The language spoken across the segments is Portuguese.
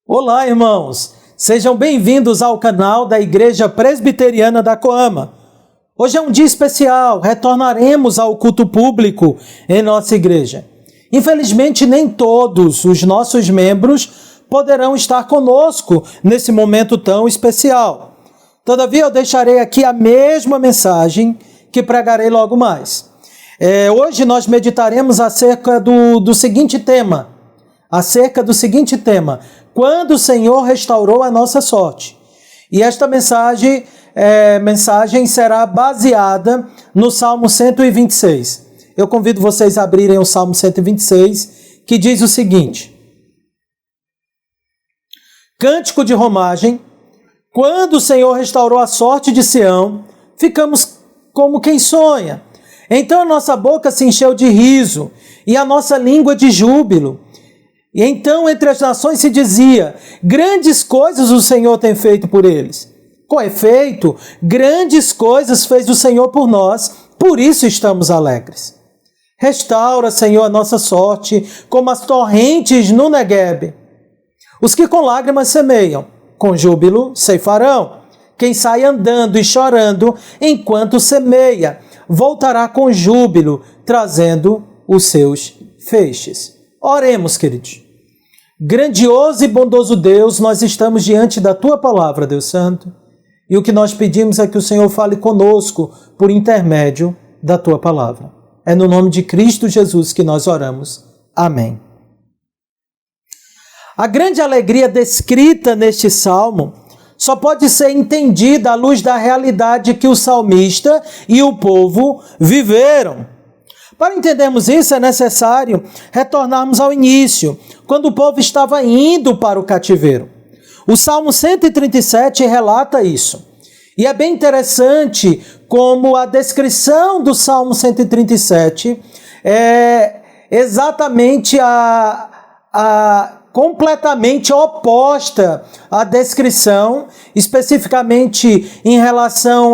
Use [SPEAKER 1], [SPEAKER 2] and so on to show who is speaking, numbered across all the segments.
[SPEAKER 1] Olá, irmãos! Sejam bem-vindos ao canal da Igreja Presbiteriana da Coama. Hoje é um dia especial, retornaremos ao culto público em nossa igreja. Infelizmente, nem todos os nossos membros poderão estar conosco nesse momento tão especial. Todavia, eu deixarei aqui a mesma mensagem que pregarei logo mais. Hoje nós meditaremos acerca do seguinte tema, quando o Senhor restaurou a nossa sorte. E esta mensagem será baseada no Salmo 126. Eu convido vocês a abrirem o Salmo 126, que diz o seguinte: Cântico de romagem. Quando o Senhor restaurou a sorte de Sião, ficamos como quem sonha. Então a nossa boca se encheu de riso e a nossa língua de júbilo. E então entre as nações se dizia: grandes coisas o Senhor tem feito por eles. Com efeito, grandes coisas fez o Senhor por nós, por isso estamos alegres. Restaura, Senhor, a nossa sorte, como as torrentes no Neguebe. Os que com lágrimas semeiam, com júbilo ceifarão. Quem sai andando e chorando, enquanto semeia, voltará com júbilo, trazendo os seus feixes. Oremos, queridos. Grandioso e bondoso Deus, nós estamos diante da Tua palavra, Deus Santo, e o que nós pedimos é que o Senhor fale conosco por intermédio da Tua palavra. É no nome de Cristo Jesus que nós oramos. Amém. A grande alegria descrita neste salmo só pode ser entendida à luz da realidade que o salmista e o povo viveram. Para entendermos isso, é necessário retornarmos ao início, quando o povo estava indo para o cativeiro. O Salmo 137 relata isso. E é bem interessante como a descrição do Salmo 137 é exatamente completamente oposta à descrição, especificamente em relação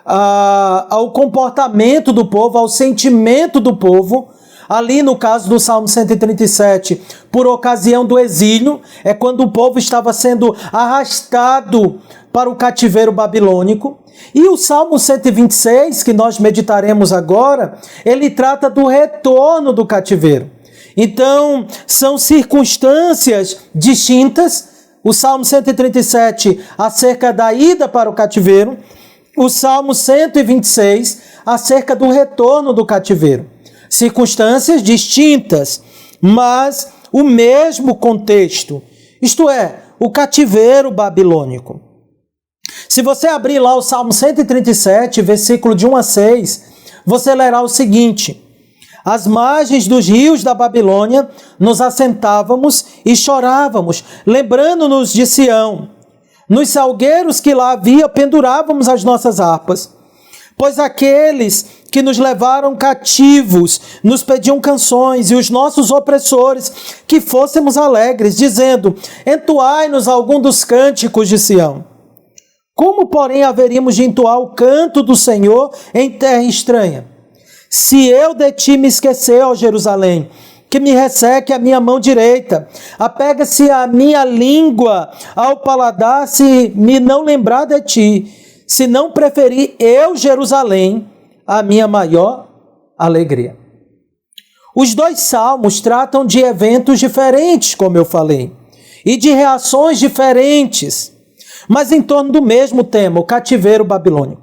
[SPEAKER 1] ao comportamento do povo, ao sentimento do povo. Ali no caso do Salmo 137, por ocasião do exílio, é quando o povo estava sendo arrastado para o cativeiro babilônico. E o Salmo 126, que nós meditaremos agora, ele trata do retorno do cativeiro. Então, são circunstâncias distintas. O Salmo 137 acerca da ida para o cativeiro, o Salmo 126 acerca do retorno do cativeiro. Circunstâncias distintas, mas o mesmo contexto, isto é, o cativeiro babilônico. Se você abrir lá o Salmo 137, versículo de 1 a 6, você lerá o seguinte: às margens dos rios da Babilônia nos assentávamos e chorávamos, lembrando-nos de Sião. Nos salgueiros que lá havia pendurávamos as nossas harpas, pois aqueles que nos levaram cativos nos pediam canções, e os nossos opressores que fôssemos alegres, dizendo: entoai-nos algum dos cânticos de Sião. Como, porém, haveríamos de entoar o canto do Senhor em terra estranha? Se eu de ti me esquecer, ó Jerusalém, que me resseque a minha mão direita, apega-se a minha língua ao paladar, se me não lembrar de ti, se não preferir eu, Jerusalém, a minha maior alegria. Os dois salmos tratam de eventos diferentes, como eu falei, e de reações diferentes, mas em torno do mesmo tema, o cativeiro babilônico.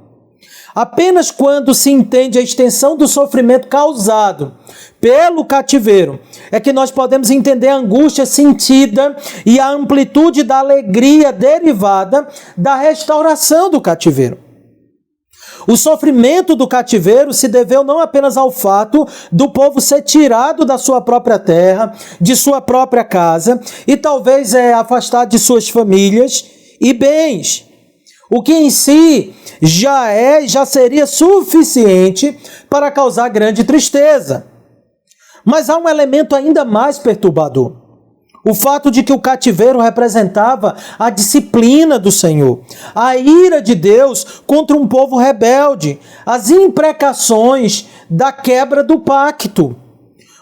[SPEAKER 1] Apenas quando se entende a extensão do sofrimento causado pelo cativeiro é que nós podemos entender a angústia sentida e a amplitude da alegria derivada da restauração do cativeiro. O sofrimento do cativeiro se deveu não apenas ao fato do povo ser tirado da sua própria terra, de sua própria casa, e talvez afastado de suas famílias e bens, o que em si já seria suficiente para causar grande tristeza. Mas há um elemento ainda mais perturbador. O fato de que o cativeiro representava a disciplina do Senhor, a ira de Deus contra um povo rebelde, as imprecações da quebra do pacto.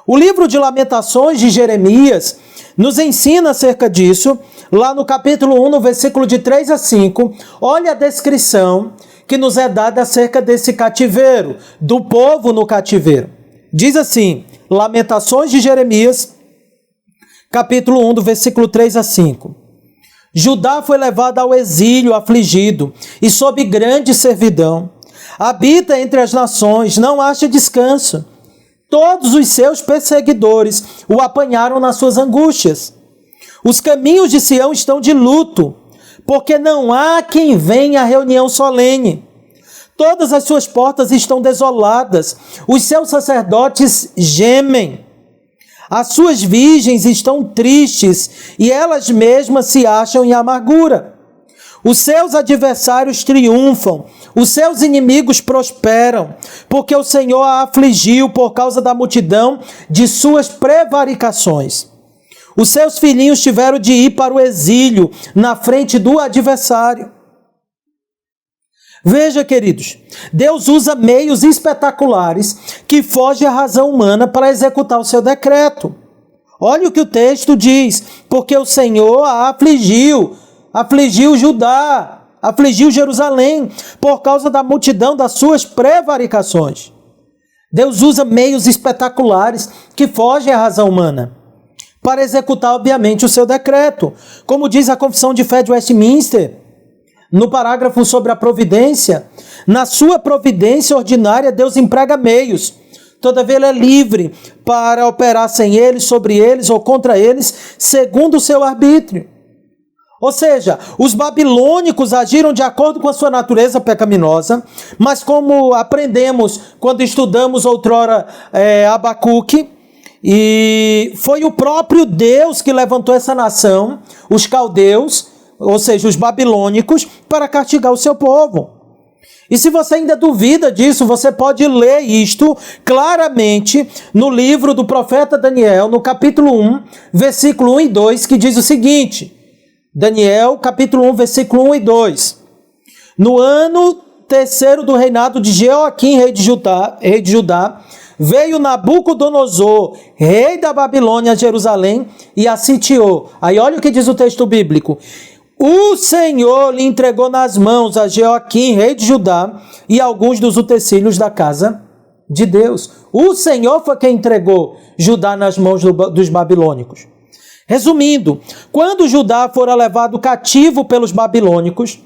[SPEAKER 1] O livro de Lamentações de Jeremias nos ensina acerca disso, lá no capítulo 1, no versículo de 3 a 5, olha a descrição que nos é dada acerca desse cativeiro, do povo no cativeiro. Diz assim, Lamentações de Jeremias, capítulo 1, do versículo 3 a 5. Judá foi levado ao exílio afligido e sob grande servidão. Habita entre as nações, não acha descanso. Todos os seus perseguidores o apanharam nas suas angústias. Os caminhos de Sião estão de luto, porque não há quem venha à reunião solene. Todas as suas portas estão desoladas, os seus sacerdotes gemem. As suas virgens estão tristes e elas mesmas se acham em amargura. Os seus adversários triunfam, os seus inimigos prosperam, porque o Senhor a afligiu por causa da multidão de suas prevaricações. Os seus filhinhos tiveram de ir para o exílio na frente do adversário. Veja, queridos, Deus usa meios espetaculares que fogem à razão humana para executar o seu decreto. Olha o que o texto diz, porque o Senhor a afligiu Judá, afligiu Jerusalém, por causa da multidão das suas prevaricações. Deus usa meios espetaculares que fogem à razão humana para executar, obviamente, o seu decreto. Como diz a Confissão de Fé de Westminster, no parágrafo sobre a providência, na sua providência ordinária, Deus emprega meios. Todavia, ele é livre para operar sem eles, sobre eles ou contra eles, segundo o seu arbítrio. Ou seja, os babilônicos agiram de acordo com a sua natureza pecaminosa, mas como aprendemos quando estudamos outrora Abacuque, e foi o próprio Deus que levantou essa nação, os caldeus, ou seja, os babilônicos, para castigar o seu povo. E se você ainda duvida disso, você pode ler isto claramente no livro do profeta Daniel, no capítulo 1, versículo 1 e 2, que diz o seguinte, Daniel, capítulo 1, versículo 1 e 2. No ano terceiro do reinado de Jeoaquim, rei de Judá, veio Nabucodonosor, rei da Babilônia, a Jerusalém, e a sitiou. Aí olha o que diz o texto bíblico. O Senhor lhe entregou nas mãos a Jeoaquim, rei de Judá, e alguns dos utensílios da casa de Deus. O Senhor foi quem entregou Judá nas mãos dos babilônicos. Resumindo, quando Judá fora levado cativo pelos babilônicos,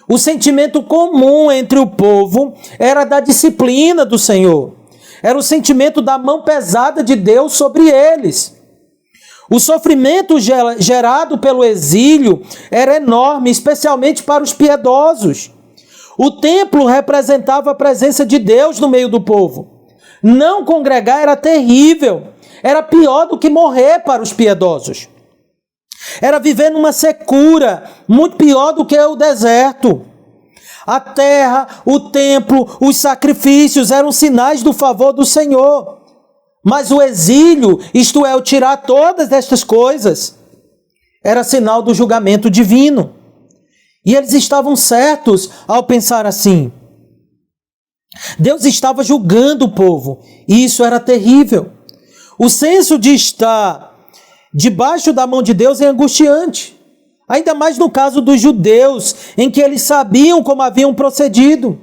[SPEAKER 1] o sentimento comum entre o povo era da disciplina do Senhor. Era o sentimento da mão pesada de Deus sobre eles. O sofrimento gerado pelo exílio era enorme, especialmente para os piedosos. O templo representava a presença de Deus no meio do povo. Não congregar era terrível. Era pior do que morrer para os piedosos. Era viver numa secura, muito pior do que o deserto. A terra, o templo, os sacrifícios eram sinais do favor do Senhor. Mas o exílio, isto é, o tirar todas estas coisas, era sinal do julgamento divino. E eles estavam certos ao pensar assim. Deus estava julgando o povo, e isso era terrível. O senso de estar debaixo da mão de Deus é angustiante. Ainda mais no caso dos judeus, em que eles sabiam como haviam procedido.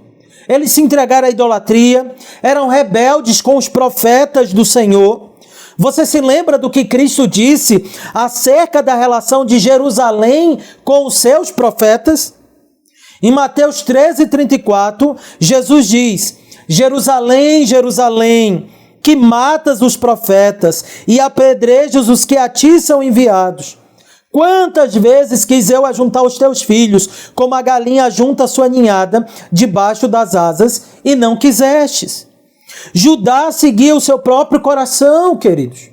[SPEAKER 1] Eles se entregaram à idolatria, eram rebeldes com os profetas do Senhor. Você se lembra do que Cristo disse acerca da relação de Jerusalém com os seus profetas? Em Mateus 13:34, Jesus diz: Jerusalém, Jerusalém, que matas os profetas e apedrejas os que a ti são enviados. Quantas vezes quis eu ajuntar os teus filhos, como a galinha ajunta a sua ninhada debaixo das asas, e não quisestes. Judá seguia o seu próprio coração, queridos.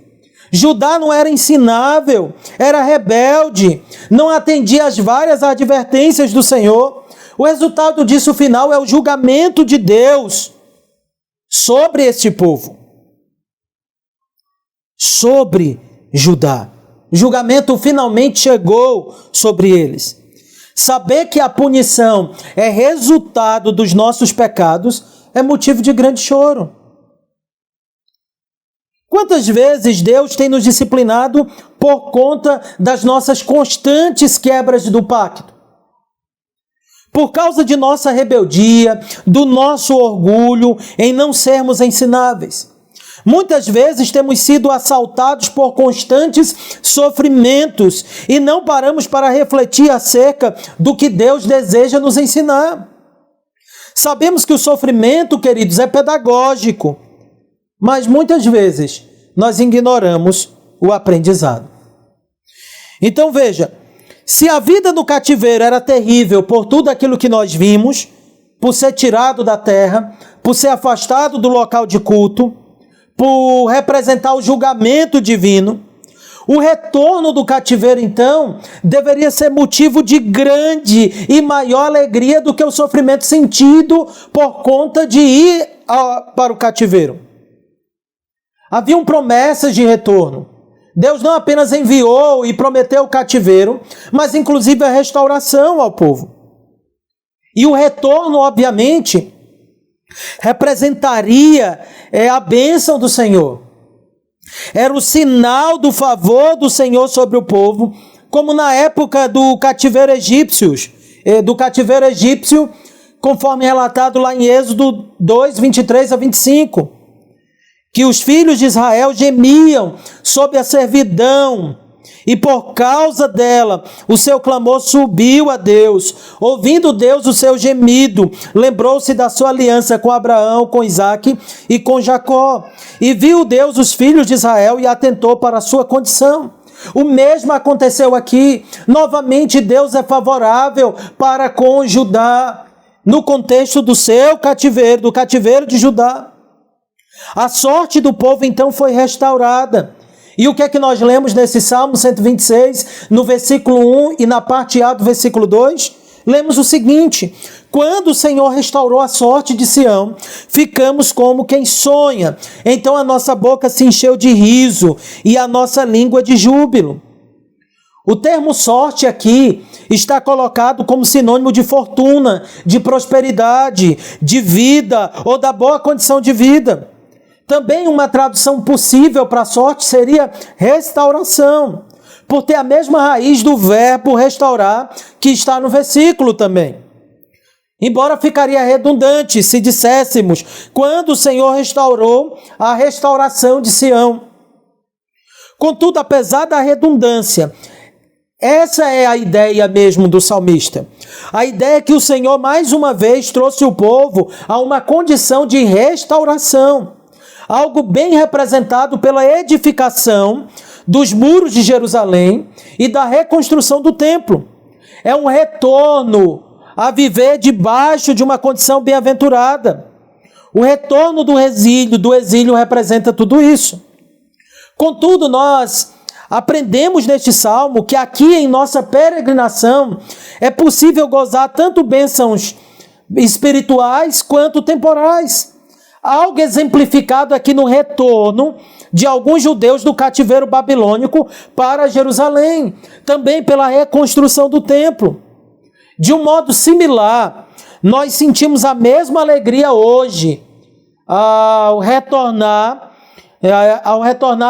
[SPEAKER 1] Judá não era ensinável, era rebelde, não atendia às várias advertências do Senhor. O resultado disso final é o julgamento de Deus sobre este povo, sobre Judá. O julgamento finalmente chegou sobre eles. Saber que a punição é resultado dos nossos pecados é motivo de grande choro. Quantas vezes Deus tem nos disciplinado por conta das nossas constantes quebras do pacto? Por causa de nossa rebeldia, do nosso orgulho em não sermos ensináveis. Muitas vezes temos sido assaltados por constantes sofrimentos e não paramos para refletir acerca do que Deus deseja nos ensinar. Sabemos que o sofrimento, queridos, é pedagógico, mas muitas vezes nós ignoramos o aprendizado. Então veja, se a vida no cativeiro era terrível por tudo aquilo que nós vimos, por ser tirado da terra, por ser afastado do local de culto, por representar o julgamento divino, o retorno do cativeiro, então, deveria ser motivo de grande e maior alegria do que o sofrimento sentido por conta de ir para o cativeiro. Haviam promessas de retorno. Deus não apenas enviou e prometeu o cativeiro, mas inclusive a restauração ao povo. E o retorno, obviamente, representaria a bênção do Senhor. Era o sinal do favor do Senhor sobre o povo, como na época do cativeiro egípcio, conforme relatado lá em Êxodo 2, 23 a 25, que os filhos de Israel gemiam sob a servidão, e por causa dela, o seu clamor subiu a Deus. Ouvindo Deus o seu gemido, lembrou-se da sua aliança com Abraão, com Isaque e com Jacó. E viu Deus os filhos de Israel e atentou para a sua condição. O mesmo aconteceu aqui. Novamente Deus é favorável para com Judá, no contexto do seu cativeiro, do cativeiro de Judá. A sorte do povo então foi restaurada. E o que é que nós lemos nesse Salmo 126, no versículo 1 e na parte A do versículo 2? Lemos o seguinte: quando o Senhor restaurou a sorte de Sião, ficamos como quem sonha. Então a nossa boca se encheu de riso e a nossa língua de júbilo. O termo sorte aqui está colocado como sinônimo de fortuna, de prosperidade, de vida ou da boa condição de vida. Também uma tradução possível para sorte seria restauração, por ter a mesma raiz do verbo restaurar que está no versículo também. Embora ficaria redundante se disséssemos quando o Senhor restaurou a restauração de Sião. Contudo, apesar da redundância, essa é a ideia mesmo do salmista. A ideia é que o Senhor mais uma vez trouxe o povo a uma condição de restauração. Algo bem representado pela edificação dos muros de Jerusalém e da reconstrução do templo. É um retorno a viver debaixo de uma condição bem-aventurada. O retorno do exílio representa tudo isso. Contudo, nós aprendemos neste salmo que aqui em nossa peregrinação é possível gozar tanto bênçãos espirituais quanto temporais. Algo exemplificado aqui no retorno de alguns judeus do cativeiro babilônico para Jerusalém, também pela reconstrução do templo. De um modo similar, nós sentimos a mesma alegria hoje ao retornar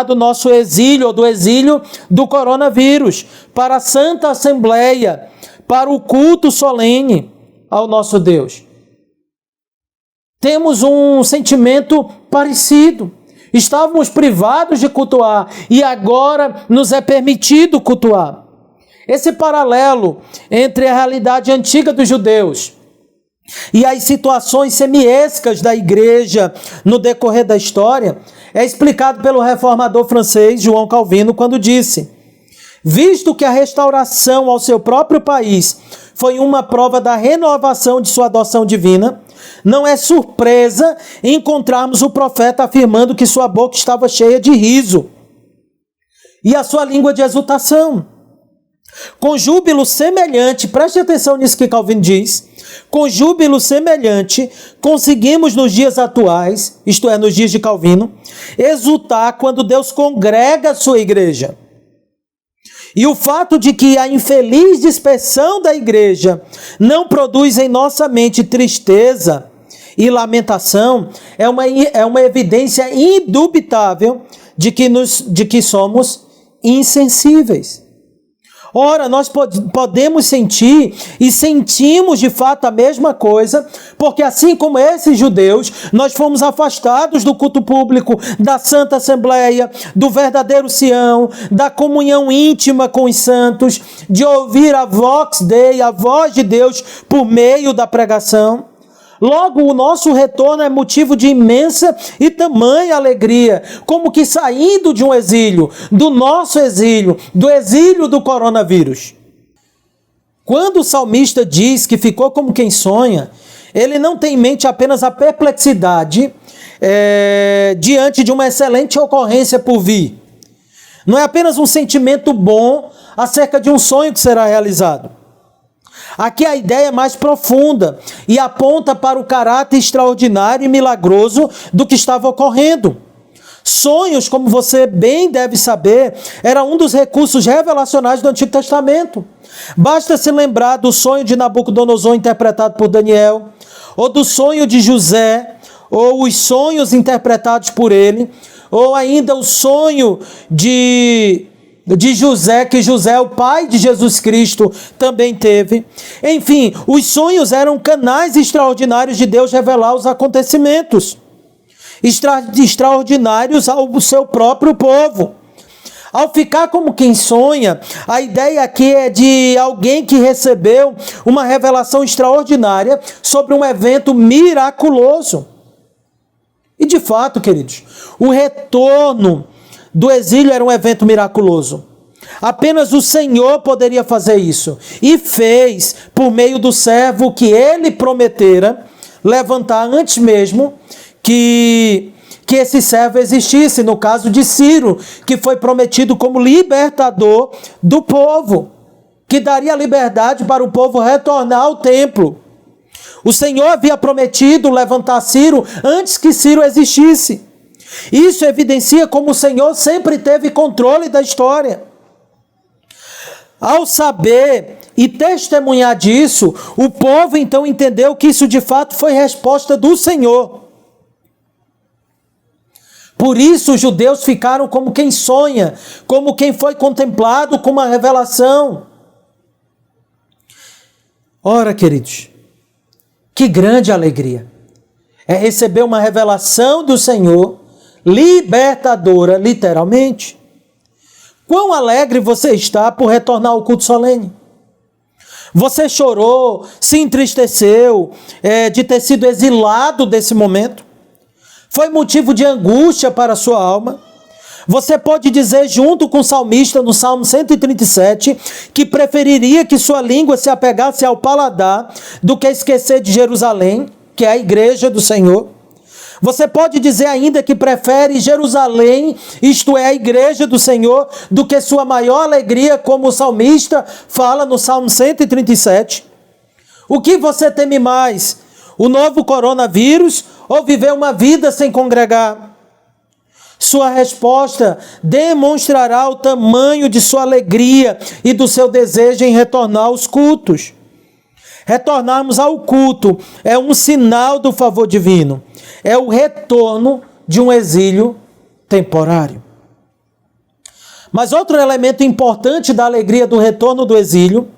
[SPEAKER 1] do nosso exílio, ou do exílio do coronavírus, para a Santa Assembleia, para o culto solene ao nosso Deus. Temos um sentimento parecido. Estávamos privados de cultuar e agora nos é permitido cultuar. Esse paralelo entre a realidade antiga dos judeus e as situações semiescas da igreja no decorrer da história é explicado pelo reformador francês João Calvino quando disse: visto que a restauração ao seu próprio país foi uma prova da renovação de sua adoção divina, não é surpresa encontrarmos o profeta afirmando que sua boca estava cheia de riso e a sua língua de exultação. Com júbilo semelhante, preste atenção nisso que Calvino diz, com júbilo semelhante, conseguimos nos dias atuais, isto é, nos dias de Calvino, exultar quando Deus congrega a sua igreja. E o fato de que a infeliz dispersão da igreja não produz em nossa mente tristeza e lamentação é uma evidência indubitável de que somos insensíveis. Ora, nós podemos sentir e sentimos de fato a mesma coisa, porque assim como esses judeus, nós fomos afastados do culto público, da Santa Assembleia, do verdadeiro Sião, da comunhão íntima com os santos, de ouvir a vox Dei, a voz de Deus por meio da pregação. Logo, o nosso retorno é motivo de imensa e tamanha alegria, como que saindo de um exílio, do nosso exílio, do exílio do coronavírus. Quando o salmista diz que ficou como quem sonha, ele não tem em mente apenas a perplexidade diante de uma excelente ocorrência por vir. Não é apenas um sentimento bom acerca de um sonho que será realizado. Aqui a ideia é mais profunda e aponta para o caráter extraordinário e milagroso do que estava ocorrendo. Sonhos, como você bem deve saber, era um dos recursos revelacionais do Antigo Testamento. Basta se lembrar do sonho de Nabucodonosor interpretado por Daniel, ou do sonho de José, ou os sonhos interpretados por ele, ou ainda o sonho de José, que José, o pai de Jesus Cristo, também teve. Enfim, os sonhos eram canais extraordinários de Deus revelar os acontecimentos extraordinários ao seu próprio povo. Ao ficar como quem sonha, a ideia aqui é de alguém que recebeu uma revelação extraordinária sobre um evento miraculoso. E de fato, queridos, o retorno do exílio era um evento miraculoso. Apenas o Senhor poderia fazer isso. E fez por meio do servo que ele prometera levantar antes mesmo que esse servo existisse. No caso de Ciro, que foi prometido como libertador do povo, que daria liberdade para o povo retornar ao templo. O Senhor havia prometido levantar Ciro antes que Ciro existisse. Isso evidencia como o Senhor sempre teve controle da história. Ao saber e testemunhar disso, o povo então entendeu que isso de fato foi resposta do Senhor. Por isso os judeus ficaram como quem sonha, como quem foi contemplado com uma revelação. Ora, queridos, que grande alegria é receber uma revelação do Senhor, libertadora, literalmente. Quão alegre você está por retornar ao culto solene. Você chorou, se entristeceu de ter sido exilado desse momento. Foi motivo de angústia para a sua alma. Você pode dizer junto com o salmista no Salmo 137 que preferiria que sua língua se apegasse ao paladar do que esquecer de Jerusalém, que é a igreja do Senhor. Você pode dizer ainda que prefere Jerusalém, isto é, a igreja do Senhor, do que sua maior alegria, como o salmista fala no Salmo 137. O que você teme mais? O novo coronavírus ou viver uma vida sem congregar? Sua resposta demonstrará o tamanho de sua alegria e do seu desejo em retornar aos cultos. Retornarmos ao culto é um sinal do favor divino. É o retorno de um exílio temporário. Mas outro elemento importante da alegria do retorno do exílio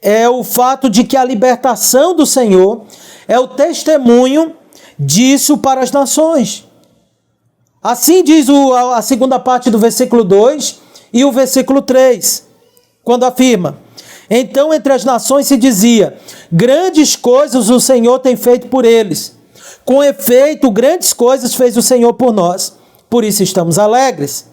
[SPEAKER 1] é o fato de que a libertação do Senhor é o testemunho disso para as nações. Assim diz a segunda parte do versículo 2 e o versículo 3, quando afirma: então entre as nações se dizia, grandes coisas o Senhor tem feito por eles. Com efeito, grandes coisas fez o Senhor por nós. Por isso estamos alegres.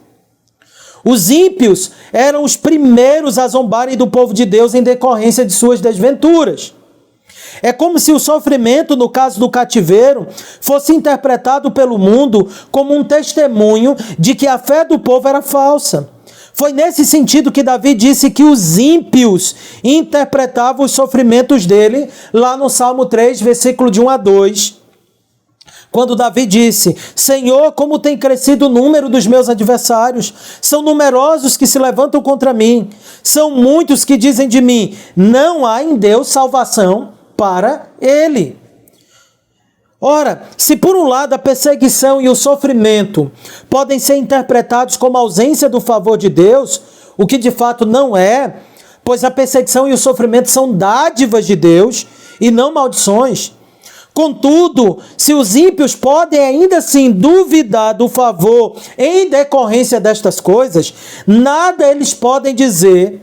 [SPEAKER 1] Os ímpios eram os primeiros a zombarem do povo de Deus em decorrência de suas desventuras. É como se o sofrimento, no caso do cativeiro, fosse interpretado pelo mundo como um testemunho de que a fé do povo era falsa. Foi nesse sentido que Davi disse que os ímpios interpretavam os sofrimentos dele, lá no Salmo 3, versículo de 1 a 2. Quando Davi disse, Senhor, como tem crescido o número dos meus adversários, são numerosos que se levantam contra mim, são muitos que dizem de mim, não há em Deus salvação para ele. Ora, se por um lado a perseguição e o sofrimento podem ser interpretados como ausência do favor de Deus, o que de fato não é, pois a perseguição e o sofrimento são dádivas de Deus e não maldições. Contudo, se os ímpios podem ainda assim duvidar do favor em decorrência destas coisas, nada eles podem dizer,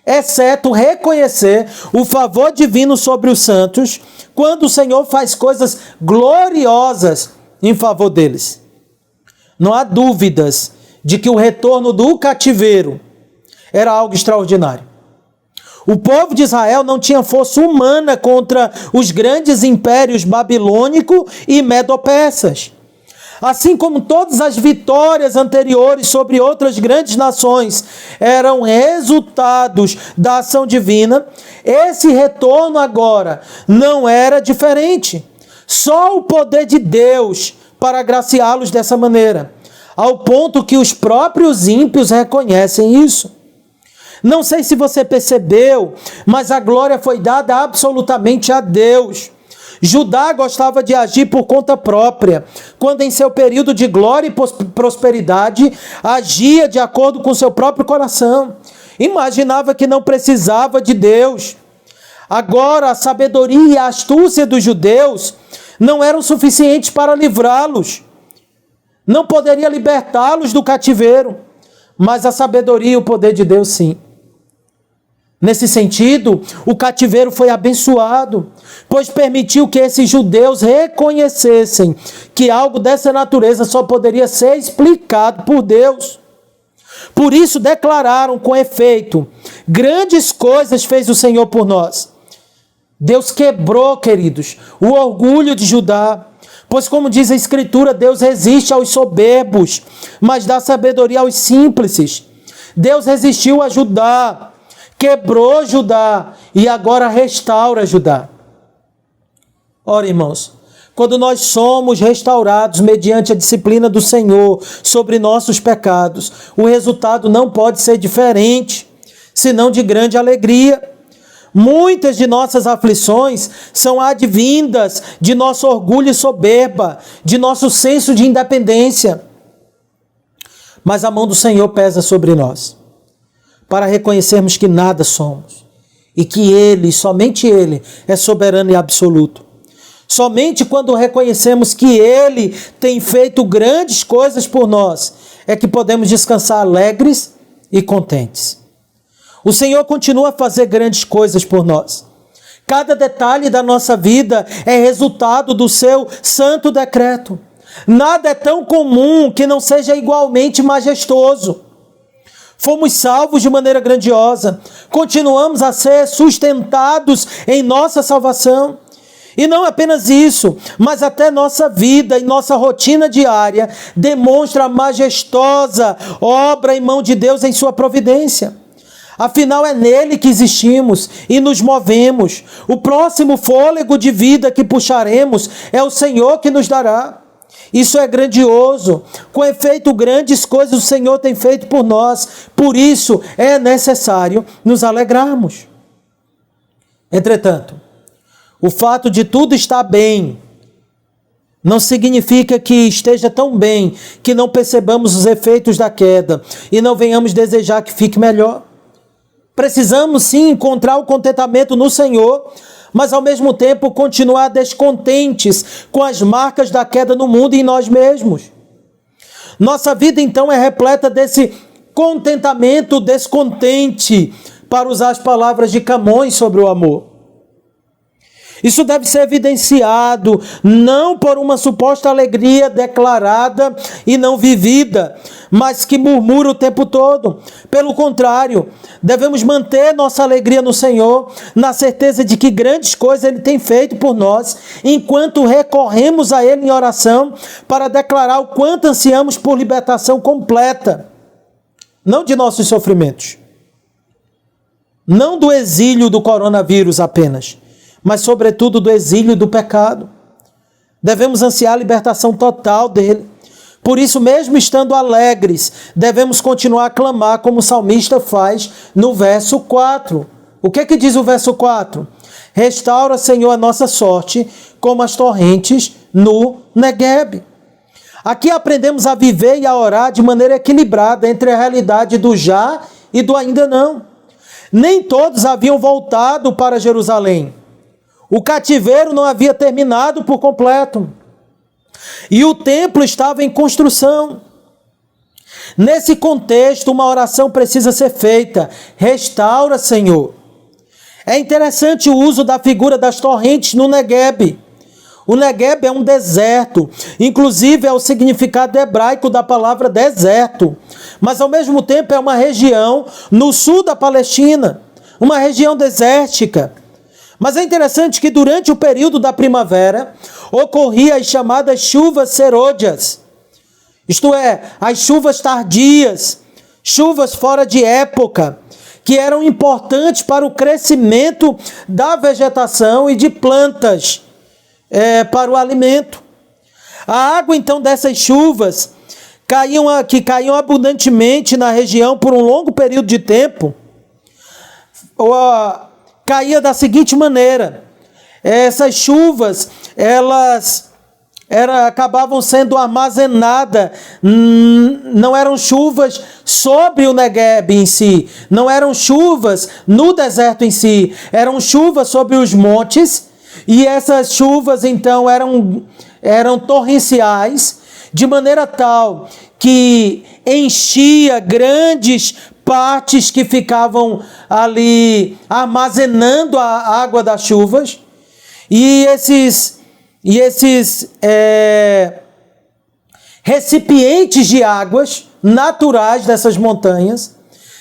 [SPEAKER 1] exceto reconhecer o favor divino sobre os santos, quando o Senhor faz coisas gloriosas em favor deles. Não há dúvidas de que o retorno do cativeiro era algo extraordinário. O povo de Israel não tinha força humana contra os grandes impérios babilônico e medo-persas. Assim como todas as vitórias anteriores sobre outras grandes nações eram resultados da ação divina, esse retorno agora não era diferente. Só o poder de Deus para agraciá-los dessa maneira, ao ponto que os próprios ímpios reconhecem isso. Não sei se você percebeu, mas a glória foi dada absolutamente a Deus. Judá gostava de agir por conta própria, quando em seu período de glória e prosperidade, agia de acordo com seu próprio coração. Imaginava que não precisava de Deus. Agora, a sabedoria e a astúcia dos judeus não eram suficientes para livrá-los. Não poderia libertá-los do cativeiro, mas a sabedoria e o poder de Deus sim. Nesse sentido, o cativeiro foi abençoado, pois permitiu que esses judeus reconhecessem que algo dessa natureza só poderia ser explicado por Deus. Por isso declararam com efeito: grandes coisas fez o Senhor por nós. Deus quebrou, queridos, o orgulho de Judá, pois como diz a Escritura, Deus resiste aos soberbos, mas dá sabedoria aos simples. Deus resistiu a Judá, quebrou Judá e agora restaura Judá. Ora, irmãos, quando nós somos restaurados mediante a disciplina do Senhor sobre nossos pecados, o resultado não pode ser diferente, senão de grande alegria. Muitas de nossas aflições são advindas de nosso orgulho e soberba, de nosso senso de independência. Mas a mão do Senhor pesa sobre nós, para reconhecermos que nada somos e que Ele, somente Ele, é soberano e absoluto. Somente quando reconhecemos que Ele tem feito grandes coisas por nós, é que podemos descansar alegres e contentes. O Senhor continua a fazer grandes coisas por nós. Cada detalhe da nossa vida é resultado do seu santo decreto. Nada é tão comum que não seja igualmente majestoso. Fomos salvos de maneira grandiosa. Continuamos a ser sustentados em nossa salvação. E não apenas isso, mas até nossa vida e nossa rotina diária demonstra a majestosa obra em mão de Deus em sua providência. Afinal, é nele que existimos e nos movemos. O próximo fôlego de vida que puxaremos é o Senhor que nos dará. Isso é grandioso. Com efeito, grandes coisas o Senhor tem feito por nós. Por isso, é necessário nos alegrarmos. Entretanto, o fato de tudo estar bem não significa que esteja tão bem que não percebamos os efeitos da queda e não venhamos desejar que fique melhor. Precisamos sim encontrar o contentamento no Senhor, mas ao mesmo tempo continuar descontentes com as marcas da queda no mundo e em nós mesmos. Nossa vida então é repleta desse contentamento descontente, para usar as palavras de Camões sobre o amor. Isso deve ser evidenciado não por uma suposta alegria declarada e não vivida, mas que murmura o tempo todo. Pelo contrário, devemos manter nossa alegria no Senhor, na certeza de que grandes coisas Ele tem feito por nós, enquanto recorremos a Ele em oração para declarar o quanto ansiamos por libertação completa, não de nossos sofrimentos, não do exílio do coronavírus apenas, mas sobretudo do exílio do pecado. Devemos ansiar a libertação total dele. Por isso, mesmo estando alegres, devemos continuar a clamar como o salmista faz no verso 4. O que diz o verso 4? Restaura, Senhor, a nossa sorte, como as torrentes no Negueb. Aqui aprendemos a viver e a orar de maneira equilibrada entre a realidade do já e do ainda não. Nem todos haviam voltado para Jerusalém. O cativeiro não havia terminado por completo. E o templo estava em construção. Nesse contexto, uma oração precisa ser feita. Restaura, Senhor. É interessante o uso da figura das torrentes no Negueb. O Negueb é um deserto, inclusive é o significado hebraico da palavra deserto, mas ao mesmo tempo é uma região no sul da Palestina, uma região desértica. Mas é interessante que durante o período da primavera ocorriam as chamadas chuvas serôdias, isto é, as chuvas tardias, chuvas fora de época, que eram importantes para o crescimento da vegetação e de plantas para o alimento. A água, então, dessas chuvas que caíam abundantemente na região por um longo período de tempo, caía da seguinte maneira: essas chuvas, elas acabavam sendo armazenadas, não eram chuvas sobre o Negueb em si, não eram chuvas no deserto em si, eram chuvas sobre os montes, e essas chuvas então eram torrenciais, de maneira tal que enchia grandes partes que ficavam ali armazenando a água das chuvas, e esses recipientes de águas naturais dessas montanhas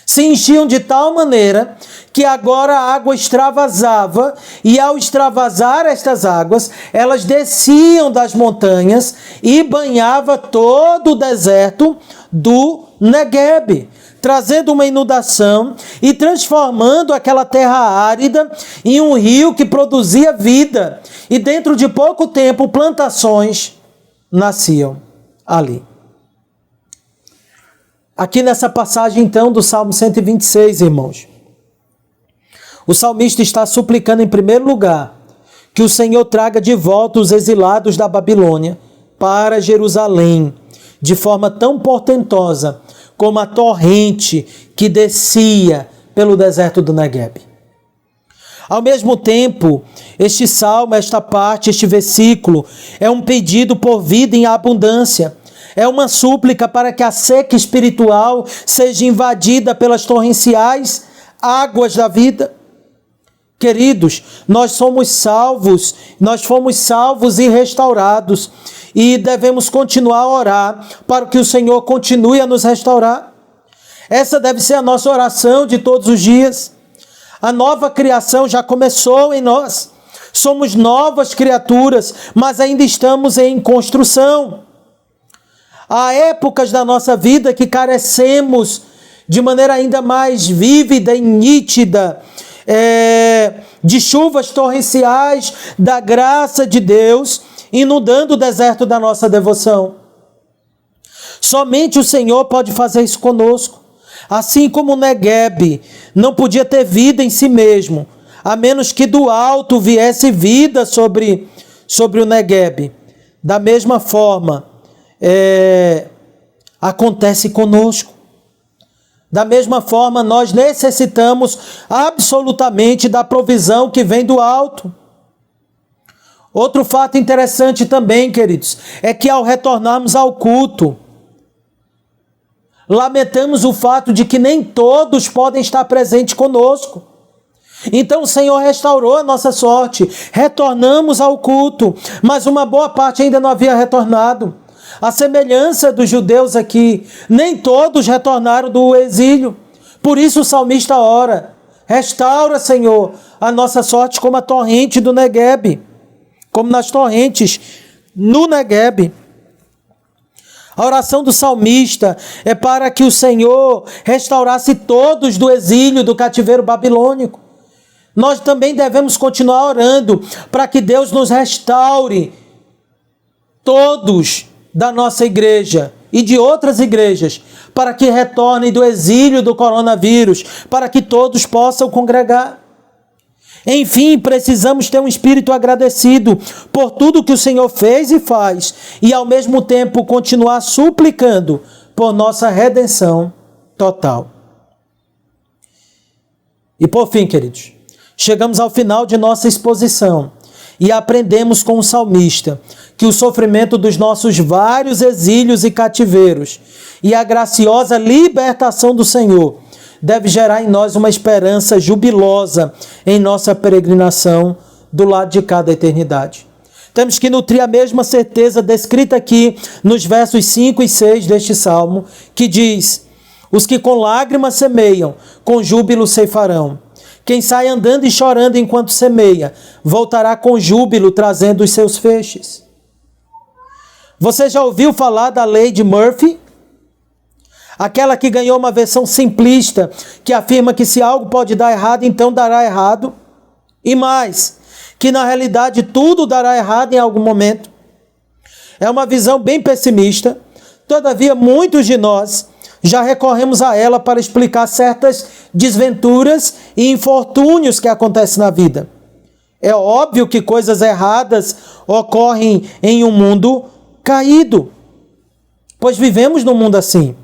[SPEAKER 1] se enchiam de tal maneira que agora a água extravasava, e ao extravasar estas águas, elas desciam das montanhas e banhava todo o deserto do Negueb, trazendo uma inundação e transformando aquela terra árida em um rio que produzia vida. E dentro de pouco tempo, plantações nasciam ali. Aqui nessa passagem, então, do Salmo 126, irmãos, o salmista está suplicando, em primeiro lugar, que o Senhor traga de volta os exilados da Babilônia para Jerusalém, de forma tão portentosa como a torrente que descia pelo deserto do Negueb. Ao mesmo tempo, este salmo, esta parte, este versículo, é um pedido por vida em abundância. É uma súplica para que a seca espiritual seja invadida pelas torrenciais águas da vida. Queridos, nós fomos salvos e restaurados, e devemos continuar a orar para que o Senhor continue a nos restaurar. Essa deve ser a nossa oração de todos os dias. A nova criação já começou em nós. Somos novas criaturas, mas ainda estamos em construção. Há épocas da nossa vida que carecemos de maneira ainda mais vívida e nítida de chuvas torrenciais da graça de Deus, inundando o deserto da nossa devoção. Somente o Senhor pode fazer isso conosco. Assim como o Negueb não podia ter vida em si mesmo, a menos que do alto viesse vida sobre o Negueb. Da mesma forma, acontece conosco. Da mesma forma, nós necessitamos absolutamente da provisão que vem do alto. Outro fato interessante também, queridos, é que ao retornarmos ao culto, lamentamos o fato de que nem todos podem estar presentes conosco. Então o Senhor restaurou a nossa sorte, retornamos ao culto, mas uma boa parte ainda não havia retornado. A semelhança dos judeus aqui, nem todos retornaram do exílio. Por isso o salmista ora: restaura, Senhor, a nossa sorte como a torrente do Negueb, como nas torrentes no Negueb. A oração do salmista é para que o Senhor restaurasse todos do exílio, do cativeiro babilônico. Nós também devemos continuar orando para que Deus nos restaure todos da nossa igreja e de outras igrejas, para que retornem do exílio do coronavírus, para que todos possam congregar. Enfim, precisamos ter um espírito agradecido por tudo que o Senhor fez e faz, e ao mesmo tempo continuar suplicando por nossa redenção total. E por fim, queridos, chegamos ao final de nossa exposição e aprendemos com o salmista que o sofrimento dos nossos vários exílios e cativeiros e a graciosa libertação do Senhor deve gerar em nós uma esperança jubilosa em nossa peregrinação do lado de cada eternidade. Temos que nutrir a mesma certeza descrita aqui nos versos 5 e 6 deste salmo, que diz: os que com lágrimas semeiam, com júbilo ceifarão. Quem sai andando e chorando enquanto semeia, voltará com júbilo trazendo os seus feixes. Você já ouviu falar da lei de Murphy? Aquela que ganhou uma versão simplista, que afirma que se algo pode dar errado, então dará errado. E mais, que na realidade tudo dará errado em algum momento. É uma visão bem pessimista, todavia muitos de nós já recorremos a ela para explicar certas desventuras e infortúnios que acontecem na vida. É óbvio que coisas erradas ocorrem em um mundo caído, pois vivemos num mundo assim.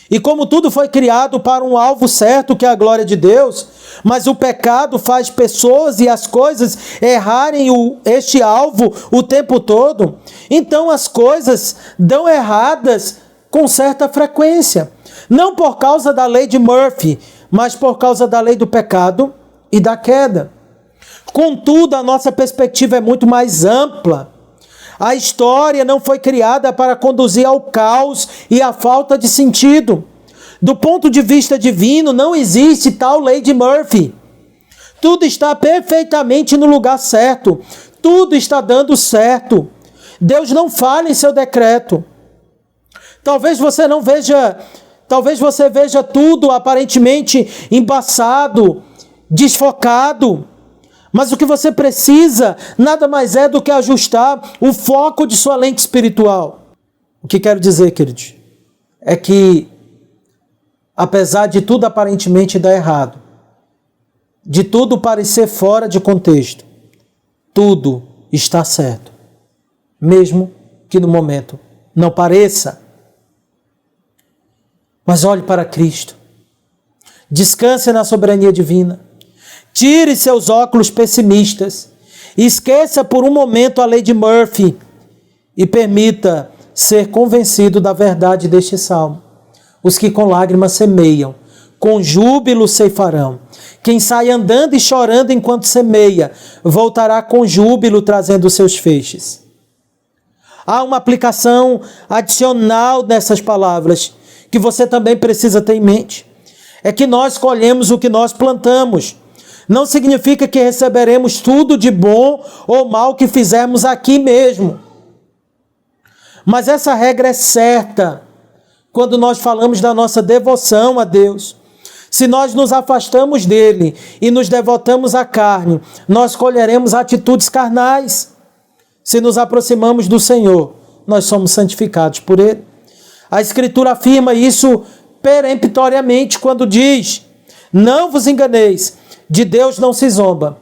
[SPEAKER 1] E como tudo foi criado para um alvo certo, que é a glória de Deus, mas o pecado faz pessoas e as coisas errarem este alvo o tempo todo, então as coisas dão erradas com certa frequência. Não por causa da lei de Murphy, mas por causa da lei do pecado e da queda. Contudo, a nossa perspectiva é muito mais ampla. A história não foi criada para conduzir ao caos e à falta de sentido. Do ponto de vista divino, não existe tal lei de Murphy. Tudo está perfeitamente no lugar certo. Tudo está dando certo. Deus não falha em seu decreto. Talvez você veja tudo aparentemente embaçado, desfocado. Mas o que você precisa nada mais é do que ajustar o foco de sua lente espiritual. O que quero dizer, queridos, é que apesar de tudo aparentemente dar errado, de tudo parecer fora de contexto, tudo está certo, mesmo que no momento não pareça. Mas olhe para Cristo, descanse na soberania divina, tire seus óculos pessimistas, esqueça por um momento a lei de Murphy e permita ser convencido da verdade deste salmo. Os que com lágrimas semeiam, com júbilo ceifarão. Quem sai andando e chorando enquanto semeia, voltará com júbilo trazendo os seus feixes. Há uma aplicação adicional nessas palavras que você também precisa ter em mente. É que nós colhemos o que nós plantamos. Não significa que receberemos tudo de bom ou mal que fizermos aqui mesmo. Mas essa regra é certa quando nós falamos da nossa devoção a Deus. Se nós nos afastamos dele e nos devotamos à carne, nós colheremos atitudes carnais. Se nos aproximamos do Senhor, nós somos santificados por ele. A Escritura afirma isso peremptoriamente quando diz: não vos enganeis, de Deus não se zomba,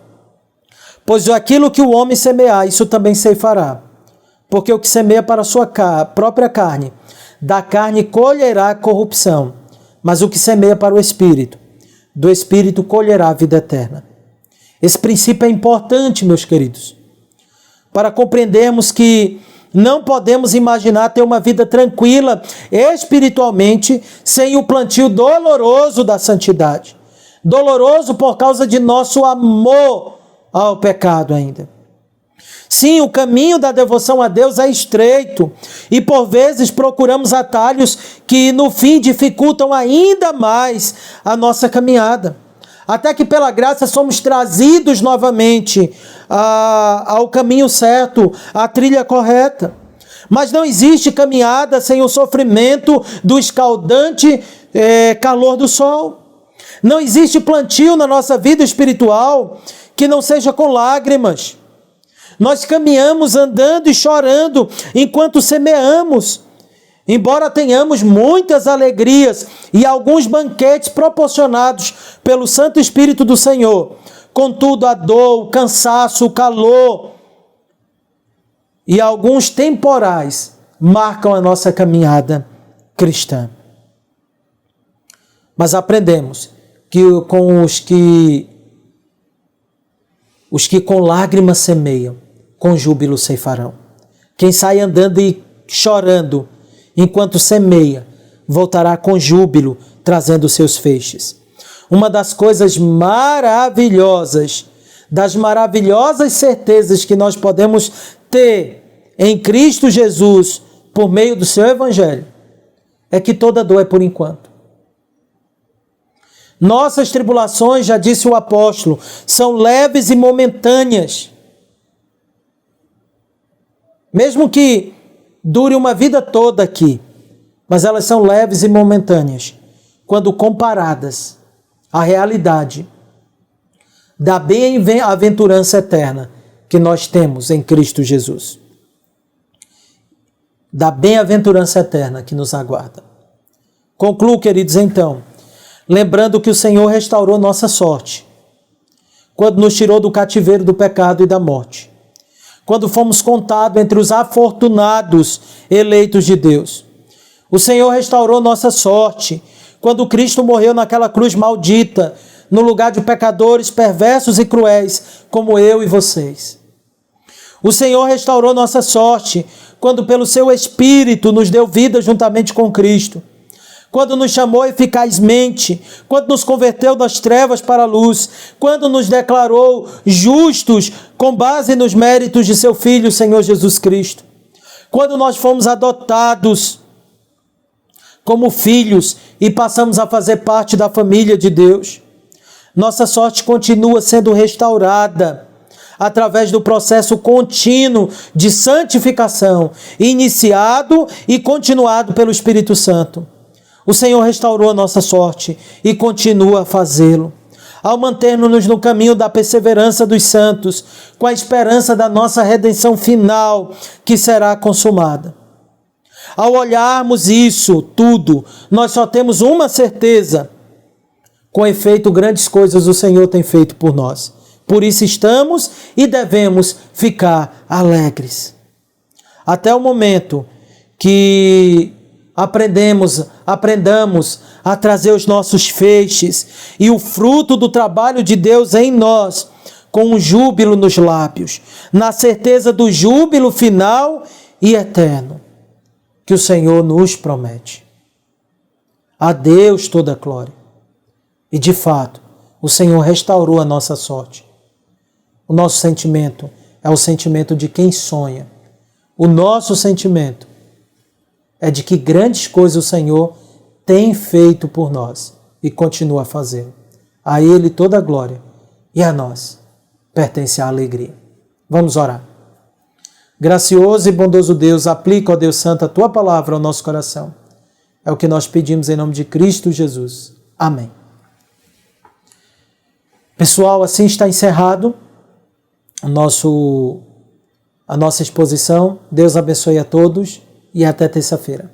[SPEAKER 1] pois aquilo que o homem semear, isso também ceifará. Porque o que semeia para a sua própria carne, da carne colherá corrupção, mas o que semeia para o Espírito, do Espírito colherá a vida eterna. Esse princípio é importante, meus queridos, para compreendermos que não podemos imaginar ter uma vida tranquila espiritualmente sem o plantio doloroso da santidade. Doloroso por causa de nosso amor ao pecado ainda. Sim, o caminho da devoção a Deus é estreito e por vezes procuramos atalhos que no fim dificultam ainda mais a nossa caminhada. Até que pela graça somos trazidos novamente ao caminho certo, à trilha correta. Mas não existe caminhada sem o sofrimento do escaldante calor do sol. Não existe plantio na nossa vida espiritual que não seja com lágrimas. Nós caminhamos andando e chorando enquanto semeamos. Embora tenhamos muitas alegrias e alguns banquetes proporcionados pelo Santo Espírito do Senhor, Contudo, a dor, o cansaço, o calor e alguns temporais marcam a nossa caminhada cristã. Mas aprendemos que com os que com lágrimas semeiam, com júbilo ceifarão. Quem sai andando e chorando enquanto semeia, voltará com júbilo, trazendo seus feixes. Uma das coisas maravilhosas, das maravilhosas certezas que nós podemos ter em Cristo Jesus, por meio do seu Evangelho, é que toda dor é por enquanto. Nossas tribulações, já disse o apóstolo, são leves e momentâneas. Mesmo que dure uma vida toda aqui, mas elas são leves e momentâneas, quando comparadas à realidade da bem-aventurança eterna que nós temos em Cristo Jesus. Da bem-aventurança eterna que nos aguarda. Concluo, queridos, então, lembrando que o Senhor restaurou nossa sorte, quando nos tirou do cativeiro do pecado e da morte, quando fomos contados entre os afortunados eleitos de Deus. O Senhor restaurou nossa sorte, quando Cristo morreu naquela cruz maldita, no lugar de pecadores perversos e cruéis, como eu e vocês. O Senhor restaurou nossa sorte, quando pelo seu Espírito nos deu vida juntamente com Cristo, quando nos chamou eficazmente, quando nos converteu das trevas para a luz, quando nos declarou justos com base nos méritos de seu Filho, Senhor Jesus Cristo, quando nós fomos adotados como filhos e passamos a fazer parte da família de Deus. Nossa sorte continua sendo restaurada através do processo contínuo de santificação, iniciado e continuado pelo Espírito Santo. O Senhor restaurou a nossa sorte e continua a fazê-lo, ao manter-nos no caminho da perseverança dos santos, com a esperança da nossa redenção final, que será consumada. Ao olharmos isso tudo, nós só temos uma certeza: com efeito, grandes coisas o Senhor tem feito por nós. Por isso estamos e devemos ficar alegres. Até o momento que aprendamos a trazer os nossos feixes e o fruto do trabalho de Deus em nós, com um júbilo nos lábios, na certeza do júbilo final e eterno que o Senhor nos promete. A Deus toda a glória. E de fato, o Senhor restaurou a nossa sorte. O nosso sentimento é o sentimento de quem sonha. O nosso sentimento é de que grandes coisas o Senhor tem feito por nós e continua a fazer. A Ele toda a glória e a nós pertence a alegria. Vamos orar. Gracioso e bondoso Deus, aplica, ó Deus Santo, a Tua palavra ao nosso coração. É o que nós pedimos em nome de Cristo Jesus. Amém. Pessoal, assim está encerrado a nossa exposição. Deus abençoe a todos e até terça-feira.